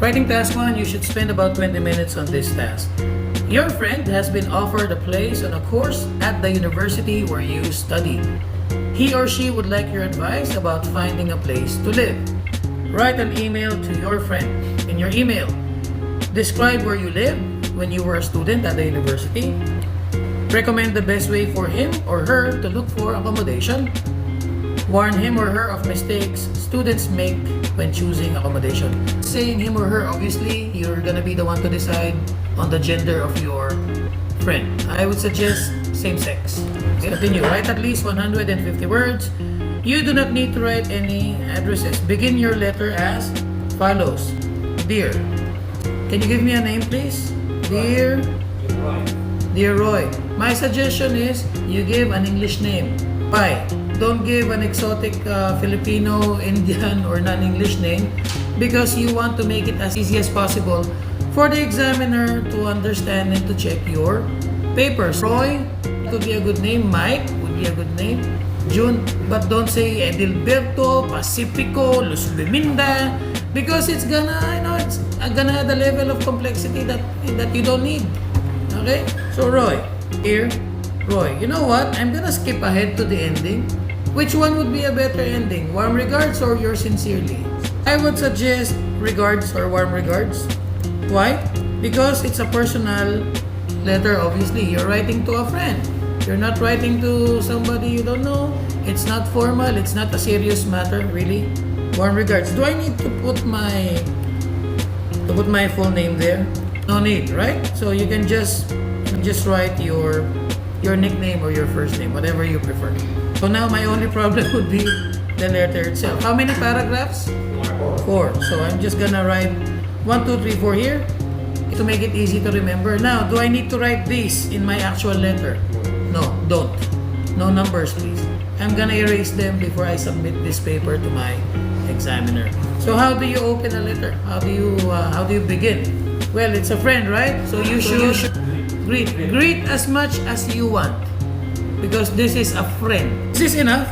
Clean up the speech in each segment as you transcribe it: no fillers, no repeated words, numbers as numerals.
Writing task 1, you should spend about 20 minutes on this task. Your friend has been offered a place on a course at the university where you study. He or she would like your advice about finding a place to live. Write an email to your friend. In your email, describe where you live when you were a student at the university. Recommend the best way for him or her to look for accommodation. Warn him or her of mistakes students make when choosing accommodation. Saying him or her, obviously, you're gonna be the one to decide on the gender of your friend. I would suggest same sex. Continue. Write at least 150 words. You do not need to write any addresses. Begin your letter as follows. Dear. Can you give me a name, please? Dear Roy. My suggestion is you give an English name. Why? Don't give an exotic Filipino, Indian, or non-English name because you want to make it as easy as possible for the examiner to understand and to check your papers. Roy would be a good name. Mike would be a good name. June, but don't say Edilberto, Pacifico, Luz Biminda, because it's gonna add a level of complexity that you don't need. Okay? So Roy, here, Roy. You know what? I'm gonna skip ahead to the ending. Which one would be a better ending? Warm regards or yours sincerely? I would suggest regards or warm regards. Why? Because it's a personal letter, obviously. You're writing to a friend. You're not writing to somebody you don't know. It's not formal. It's not a serious matter, really. Warm regards. Do I need to put my full name there? No need, right? So you can just write your nickname or your first name, whatever you prefer. So now my only problem would be the letter itself. How many paragraphs? 4. So I'm just gonna write 1, 2, 3, 4 here to make it easy to remember. Now, do I need to write this in my actual letter? No, don't. No numbers, please. I'm gonna erase them before I submit this paper to my examiner. So how do you open a letter? How do you begin? Well, it's a friend, right? So you should greet as much as you want because this is a friend. Is this enough?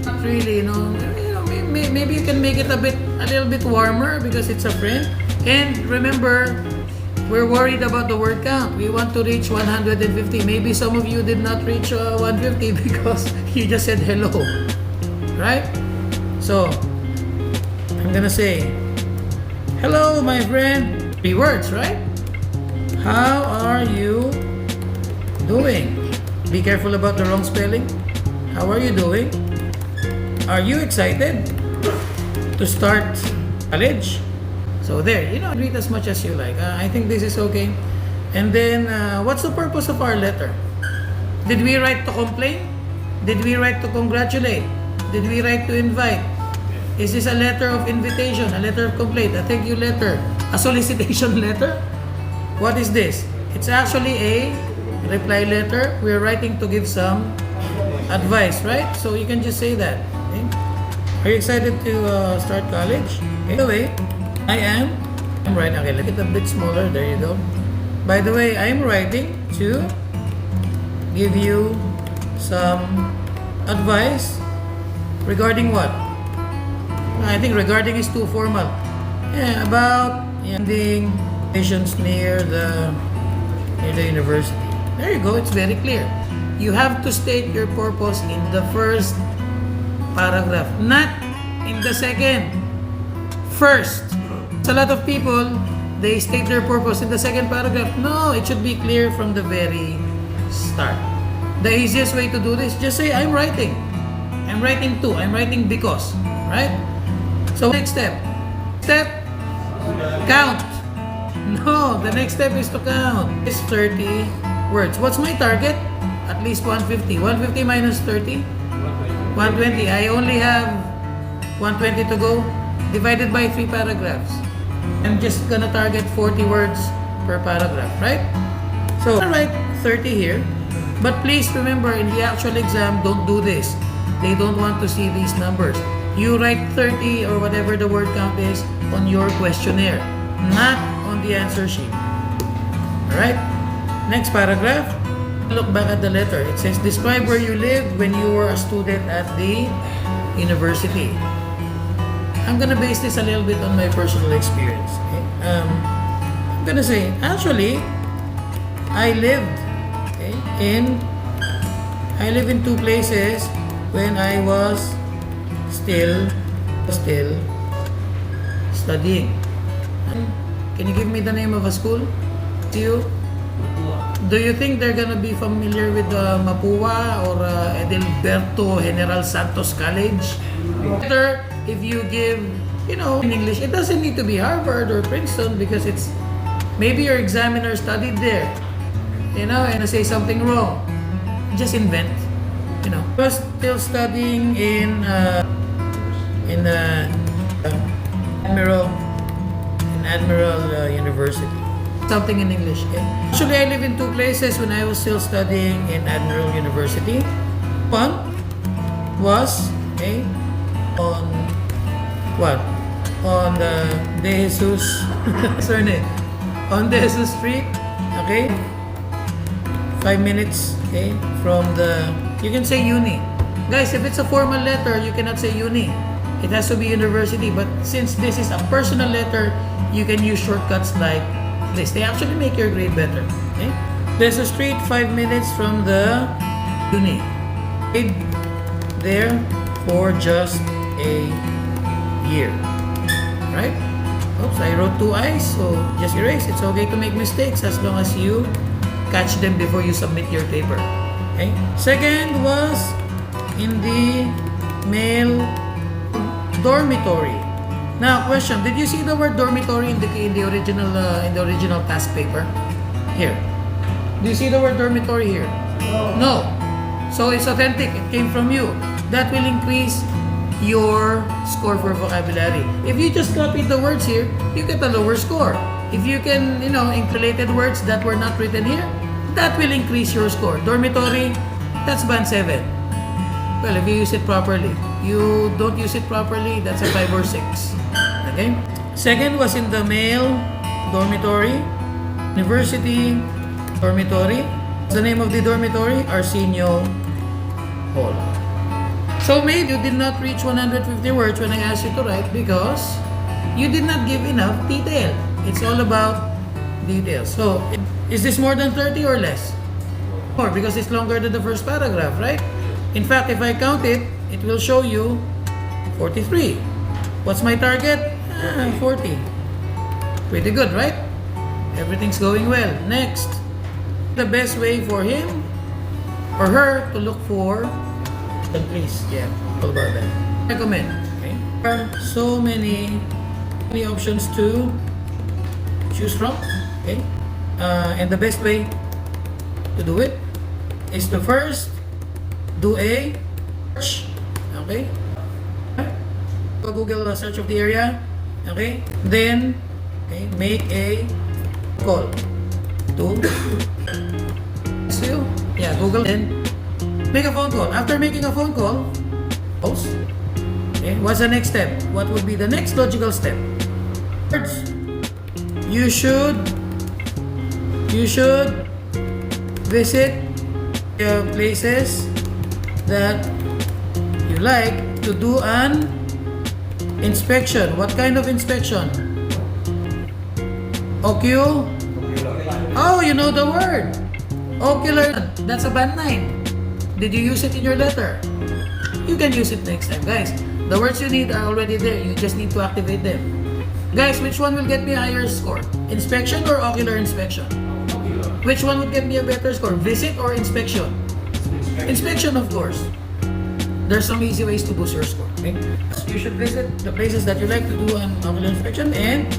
Not really, maybe you can make it a little bit warmer because it's a friend. And remember, we're worried about the word count. We want to reach 150. Maybe some of you did not reach 150 because you just said hello, right? So I'm gonna say, hello, my friend. 3 words, right? How are you doing? Be careful about the wrong spelling. How are you doing? Are you excited to start college? So there, read as much as you like. I think this is okay. And then, what's the purpose of our letter? Did we write to complain? Did we write to congratulate? Did we write to invite? Is this a letter of invitation, a letter of complaint, a thank you letter, a solicitation letter? What is this? It's actually a reply letter. We're writing to give some advice, right? So you can just say that. Okay? Are you excited to start college? Okay. By the way, I'm writing. Okay, look it a bit smaller. There you go. By the way, I'm writing to give you some advice regarding what? I think regarding is too formal. Yeah, about ending stations near the university. There you go. It's very clear. You have to state your purpose in the first paragraph, not in the second. First. A lot of people, they state their purpose in the second paragraph. No, it should be clear from the very start. The easiest way to do this, just say, I'm writing. I'm writing to. I'm writing because. Right? So next step. Count. No, the next step is to count. It's 30 words. What's my target? At least 150. 150 minus 30? 120. I only have 120 to go. Divided by 3 paragraphs. I'm just gonna target 40 words per paragraph, right? So I write 30 here, but please remember in the actual exam, don't do this. They don't want to see these numbers. You write 30 or whatever the word count is on your questionnaire, not on the answer sheet. Alright? Next paragraph. Look back at the letter. It says, describe where you lived when you were a student at the university. I'm gonna base this a little bit on my personal experience. Okay? I'm gonna say, actually, I lived in two places when I was still studying. Can you give me the name of a school? Do you think they're gonna be familiar with Mapua or Edelberto General Santos College? Better if you give, in English. It doesn't need to be Harvard or Princeton because it's maybe your examiner studied there, and I say something wrong. Just invent, I was still studying in Admiral University. Something in English. Okay? Actually, I live in two places when I was still studying in Admiral University. One was on De Jesus surname on De Jesus Street. 5 minutes from the, you can say uni. Guys, if it's a formal letter, you cannot say uni. It has to be university. But since this is a personal letter, you can use shortcuts like this. They actually make your grade better. There's a street 5 minutes from the uni. Stayed there for just a year. Right? Oops, I wrote 2 I's, so just erase. It's okay to make mistakes as long as you catch them before you submit your paper. Second was in the male dormitory. Now, question: did you see the word dormitory in the original task paper? Here. Do you see the word dormitory here? No. So it's authentic. It came from you. That will increase your score for vocabulary. If you just copy the words here, you get a lower score. If you can, included words that were not written here, that will increase your score. Dormitory, that's band 7. Well, if you use it properly. You don't use it properly, that's a 5 or 6. Okay? Second was in the male dormitory, university dormitory. What's the name of the dormitory? Arsenio Hall. So maybe you did not reach 150 words when I asked you to write because you did not give enough detail. It's all about details. So, is this more than 30 or less? More, because it's longer than the first paragraph, right? In fact, if I count it, it will show you 43. What's my target? 40. Pretty good, right? Everything's going well. Next, the best way for him or her to look for, please, all about that. Recommend. There are so many options to choose from. And the best way to do it is to first do a search. Google search of the area. Then make a call to Google, then make a phone call. After making a phone call, what's the next step? What would be the next logical step? First, you should visit places that you like to do an inspection. What kind of inspection? Oh, you know the word. Ocular. That's a band 9. Did you use it in your letter? You can use it next time, guys. The words you need are already there. You just need to activate them. Guys, which one will get me a higher score? Inspection or ocular inspection? Which one would get me a better score? Visit or inspection? Inspection, of course. There's some easy ways to boost your score. You should visit the places that you like to do an ocular inspection and,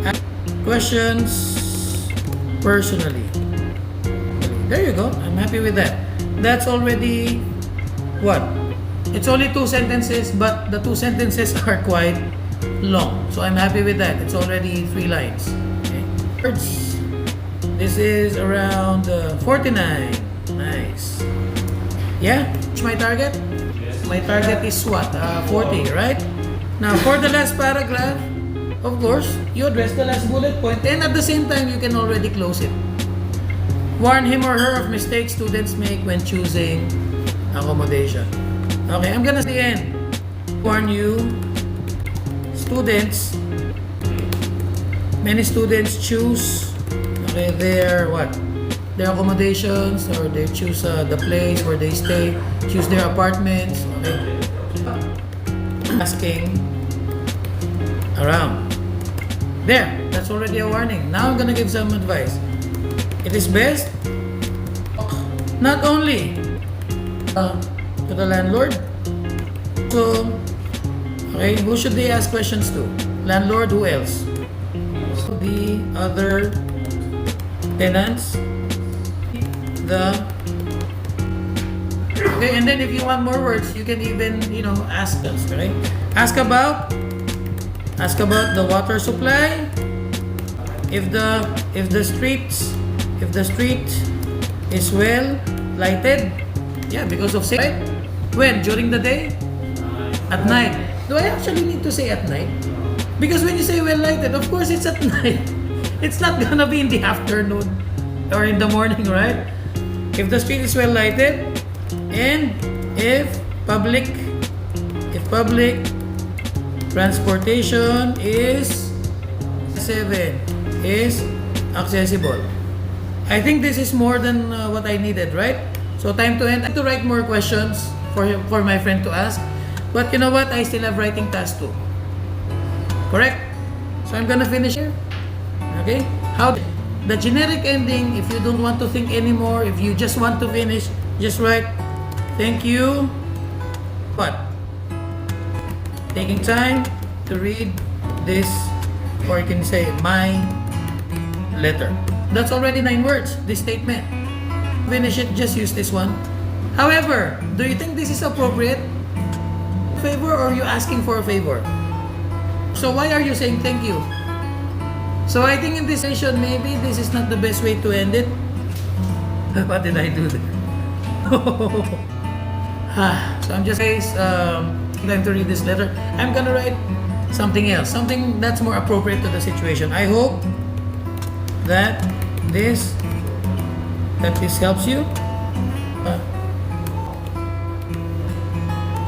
ask questions personally. There you go. I'm happy with that. That's already what? It's only 2 sentences, but the 2 sentences are quite long. So I'm happy with that. It's already 3 lines. Words. This is around 49. Nice. Yeah? What's my target? My target is what? 40, right? Now, for the last paragraph, of course, you address the last bullet point, and at the same time, you can already close it. Warn him or her of mistakes students make when choosing accommodation. Okay, I'm gonna say the end. Warn you students, many students choose, okay, their what? Their accommodations, or they choose the place where they stay, choose their apartments, okay? Asking around. There, that's already a warning. Now I'm gonna give some advice. It is best not only to the landlord, so okay, who should they ask questions to? Landlord, who else? The other tenants, okay, and then if you want more words, you can even, ask us, right? Ask about the water supply, if the street is well lighted, yeah, because of safety. Right? When? During the day? At night. Do I actually need to say at night? Because when you say well lighted, of course it's at night. It's not gonna be in the afternoon or in the morning, right? If the street is well lighted, and if public transportation is accessible. I think this is more than what I needed, right? So time to end. I have to write more questions for my friend to ask. But you know what? I still have writing task too. Correct? So I'm gonna finish here. Okay? How the generic ending, if you don't want to think anymore, if you just want to finish, just write thank you. What? Taking time to read this, or you can say my letter. That's already 9 words, this statement. Finish it, just use this one. However, do you think this is appropriate? Favor, or are you asking for a favor? So why are you saying thank you? So I think in this session, maybe this is not the best way to end it. What did I do there? So I'm just time to read this letter. I'm gonna write something else, something that's more appropriate to the situation. I hope that this helps you.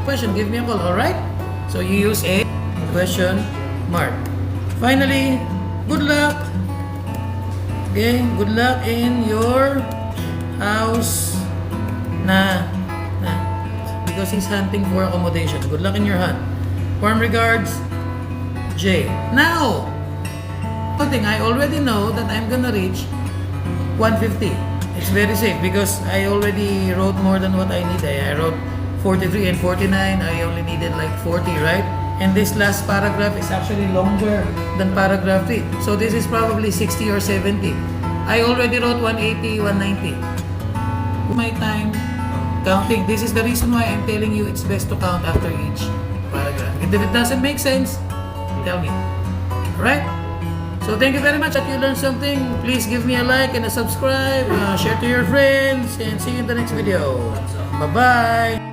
Question, give me a call, alright? So you use a question mark. Finally, good luck. Okay, good luck in your house because he's hunting for accommodation. Good luck in your hunt. Warm regards, Jay. Now, one thing, I already know that I'm gonna reach 150. It's very safe because I already wrote more than what I need. I wrote 43 and 49. I only needed like 40, right? And this last paragraph is actually longer than paragraph 3. So this is probably 60 or 70. I already wrote 180, 190. My time counting. This is the reason why I'm telling you it's best to count after each paragraph. And if it doesn't make sense, tell me. Alright? So thank you very much. If you learned something, please give me a like and a subscribe, share to your friends, and see you in the next video. Bye-bye!